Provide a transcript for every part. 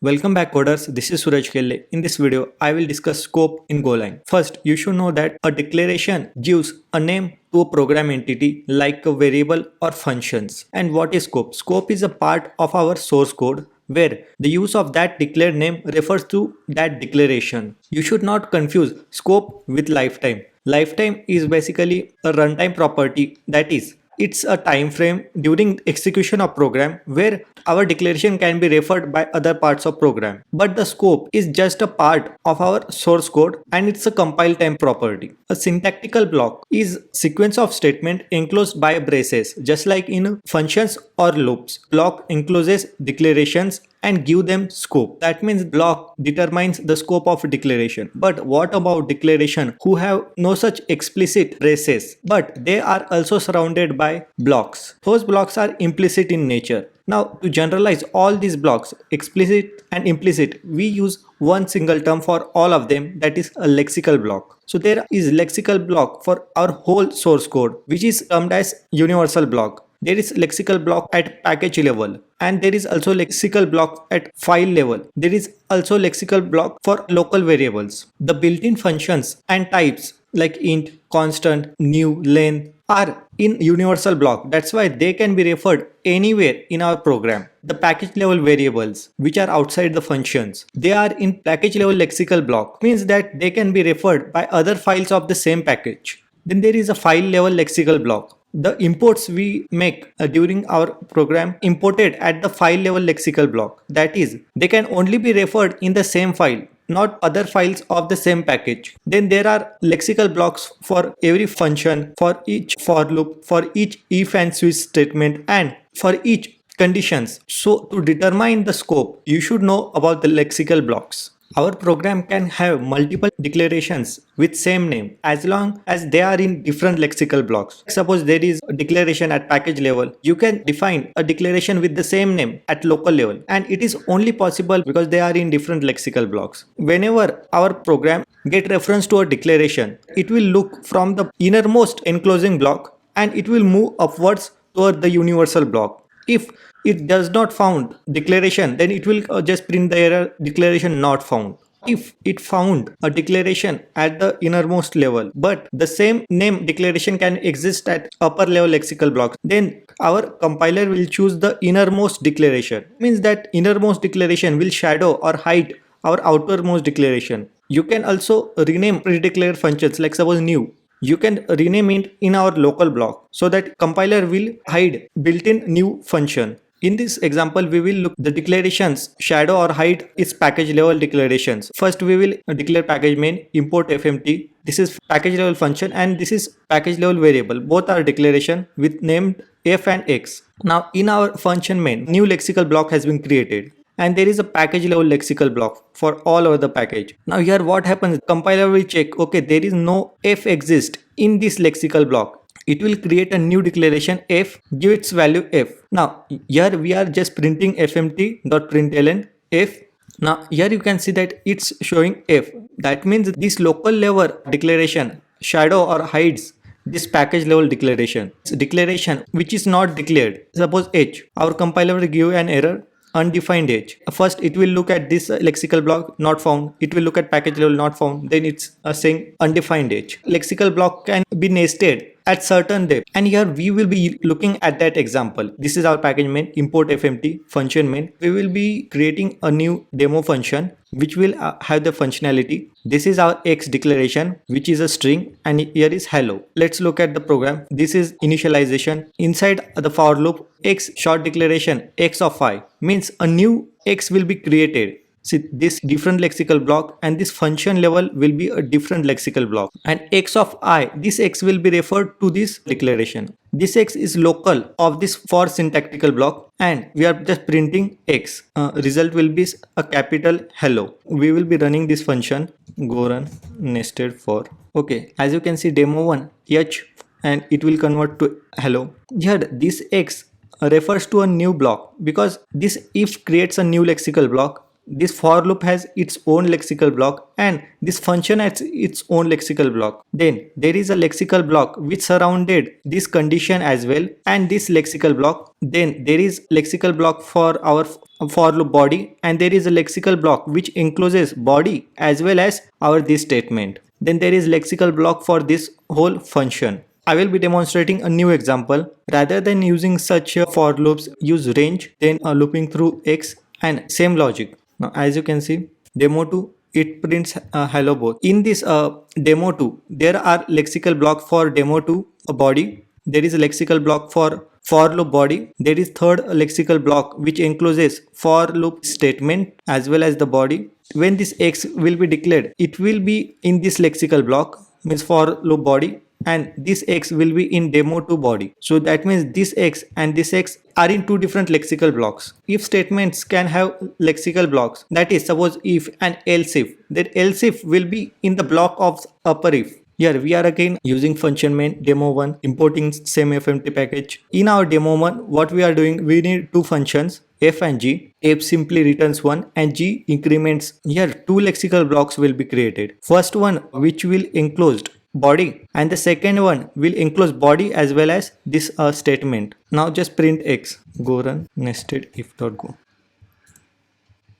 Welcome back coders, this is Suraj Kelhe. In this video, I will discuss scope in Golang. First, you should know that a declaration gives a name to a program entity like a variable or functions. And what is scope? Scope is a part of our source code where the use of that declared name refers to that declaration. You should not confuse scope with lifetime. Lifetime is basically a runtime property, that is, it's a time frame during execution of program where our declaration can be referred by other parts of program. But the scope is just a part of our source code and it's a compile time property. A syntactical block is sequence of statement enclosed by braces, just like in functions or loops. Block encloses declarations and give them scope. That means block determines the scope of a declaration. But what about declaration who have no such explicit braces, but they are also surrounded by blocks? Those blocks are implicit in nature. Now, to generalize all these blocks, explicit and implicit, we use one single term for all of them, that is a lexical block. So there is lexical block for our whole source code, which is termed as universal block. There is lexical block at package level and there is also lexical block at file level. There is also lexical block for local variables. The built-in functions and types like int, constant, new, length are in universal block. That's why they can be referred anywhere in our program. The package level variables which are outside the functions, they are in package level lexical block, means that they can be referred by other files of the same package. Then there is a file level lexical block. The imports we make during our program imported at the file level lexical block. That is, they can only be referred in the same file, not other files of the same package. Then there are lexical blocks for every function, for each for loop, for each if and switch statement, and for each conditions. So to determine the scope, you should know about the lexical blocks. Our program can have multiple declarations with same name as long as they are in different lexical blocks. Suppose there is a declaration at package level, you can define a declaration with the same name at local level, and it is only possible because they are in different lexical blocks. Whenever our program get reference to a declaration, it will look from the innermost enclosing block and it will move upwards toward the universal block. If it does not found declaration, then it will just print the error declaration not found. If it found a declaration at the innermost level, but the same name declaration can exist at upper level lexical blocks, then our compiler will choose the innermost declaration. Means that innermost declaration will shadow or hide our outermost declaration. You can also rename pre-declared functions, like suppose new. You can rename it in our local block so that compiler will hide built-in new function. In this example, we will look the declarations shadow or hide its package level declarations. First, we will declare package main import fmt. This is package level function and this is package level variable. Both are declaration with named f and x. Now in our function main, new lexical block has been created. And there is a package level lexical block for all over the package. Now here what happens, compiler will check, okay, there is no f exist in this lexical block. It will create a new declaration f, give its value f. Now here we are just printing fmt.println f. Now here you can see that it's showing f. That means this local level declaration shadow or hides this package level declaration. It's declaration which is not declared. Suppose h, our compiler will give an error, undefined age. First it will look at this lexical block not found, it will look at package level not found, then it's saying undefined age. Lexical block can be nested at certain depth, and here we will be looking at that example. This is our package main import fmt function main. We will be creating a new demo function which will have the functionality. This is our x declaration which is a string, and here is hello. Let's look at the program. This is initialization. Inside the for loop, x short declaration x of I means a new x will be created. See, this different lexical block and this function level will be a different lexical block, and x of I, this x will be referred to this declaration. This x is local of this for syntactical block, and we are just printing x. Result will be a capital hello. We will be running this function, go run nested for. Okay, as you can see, demo 1 h, and it will convert to hello. Here this x refers to a new block because this if creates a new lexical block this for loop has its own lexical block and this function has its own lexical block. Then there is a lexical block which surrounded this condition as well and this lexical block. Then there is lexical block for our for loop body and there is a lexical block which encloses body as well as our this statement. Then there is lexical block for this whole function. I will be demonstrating a new example. Rather than using such for loops, use range, then looping through x and same logic. Now as you can see, demo2 it prints hello both. In this demo2, there are lexical block for demo2 body. There is a lexical block for loop body. There is third lexical block which encloses for loop statement as well as the body. When this x will be declared, it will be in this lexical block, means for loop body, and this x will be in demo2 body. So that means this x and this x are in two different lexical blocks. If statements can have lexical blocks, that is suppose if and else if, then else if will be in the block of upper if. Here we are again using function main demo1 importing same fmt package. In our demo1, what we are doing, we need two functions f and g. F simply returns 1 and g increments. Here two lexical blocks will be created. First one which will enclosed body and the second one will enclose body as well as this statement. Now just print x. Go run nested if.go.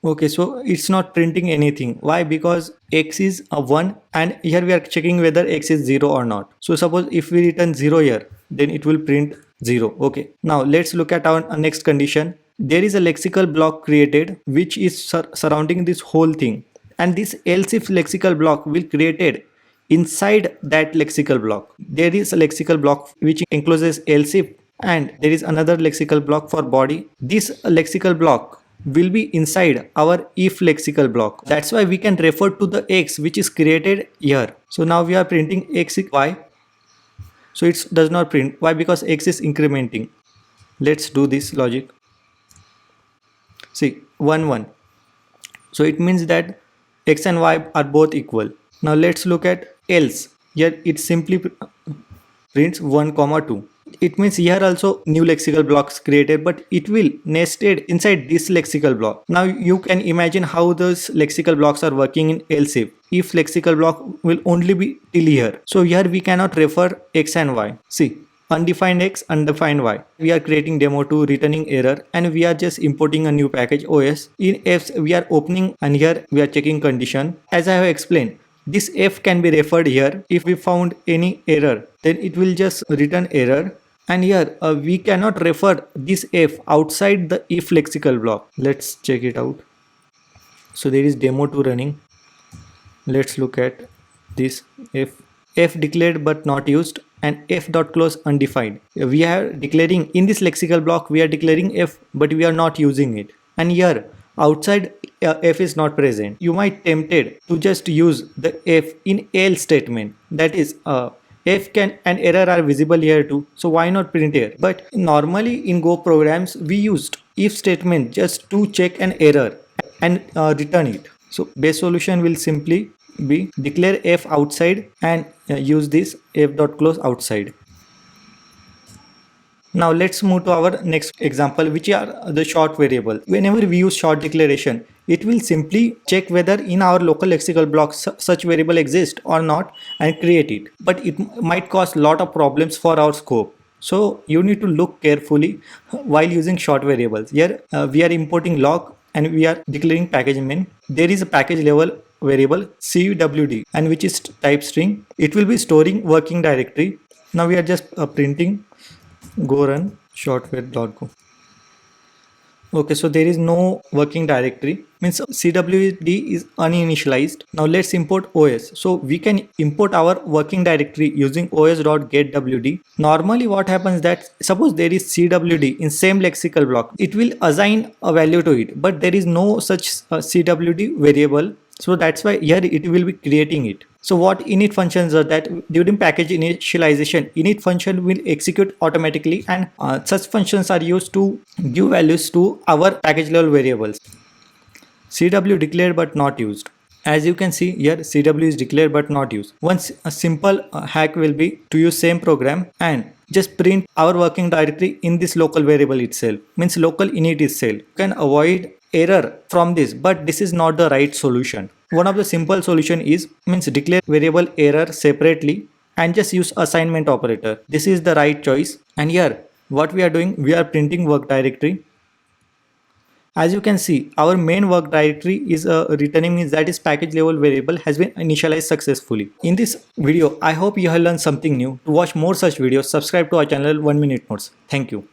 Okay, so it's not printing anything. Why? Because x is a 1 and here we are checking whether x is 0 or not. So suppose if we return 0 here, then it will print 0. Okay, now let's look at our next condition. There is a lexical block created which is surrounding this whole thing, and this else if lexical block will created inside that lexical block. There is a lexical block which encloses else if and there is another lexical block for body. This lexical block will be inside our if lexical block. That's why we can refer to the x which is created here. So now we are printing x y. So it does not print. Why? Because x is incrementing. Let's do this logic. See 1 1. So it means that x and y are both equal. Now let's look at else. Here it simply prints 1 comma 2. It means here also new lexical blocks created, but it will nested inside this lexical block. Now you can imagine how those lexical blocks are working in else if lexical block will only be till here. So here we cannot refer x and y. See, undefined x, undefined y. We are creating demo2 returning error and we are just importing a new package os. In f's we are opening and here we are checking condition. As I have explained, this f can be referred here. If we found any error, then it will just return error. And here we cannot refer this f outside the if lexical block. Let's check it out. So there is demo2 running. Let's look at this f declared but not used and f.close undefined. We are declaring in this lexical block, we are declaring f but we are not using it. And here outside f is not present. You might tempted to just use the f in else statement. That is f can and error are visible here too. So why not print here? But normally in Go programs we used if statement just to check an error and return it. So best solution will simply be declare f outside and use this f.close outside. Now let's move to our next example, which are the short variable. Whenever we use short declaration, it will simply check whether in our local lexical block such variable exists or not and create it. But it might cause a lot of problems for our scope. So you need to look carefully while using short variables. Here we are importing log and we are declaring package main. There is a package level variable cwd and which is type string. It will be storing working directory. Now we are just printing go run shortware.go. Okay, so there is no working directory, means cwd is uninitialized. Now let's import os. So we can import our working directory using os.getwd. Normally what happens that suppose there is cwd in same lexical block, it will assign a value to it, but there is no such cwd variable. So that's why here it will be creating it. So what init functions are that during package initialization, init function will execute automatically and such functions are used to give values to our package level variables. CW declared but not used. As you can see here, CW is declared but not used. Once a simple hack will be to use same program and just print our working directory in this local variable itself, means local init itself. You can avoid error from this, but this is not the right solution. One of the simple solution is declare variable error separately and just use assignment operator. This is the right choice. And here what we are doing, we are printing work directory. As you can see, our main work directory is returning means that is package level variable has been initialized successfully. In this video, I hope you have learned something new. To watch more such videos, subscribe to our channel 1 Minute Notes. Thank you.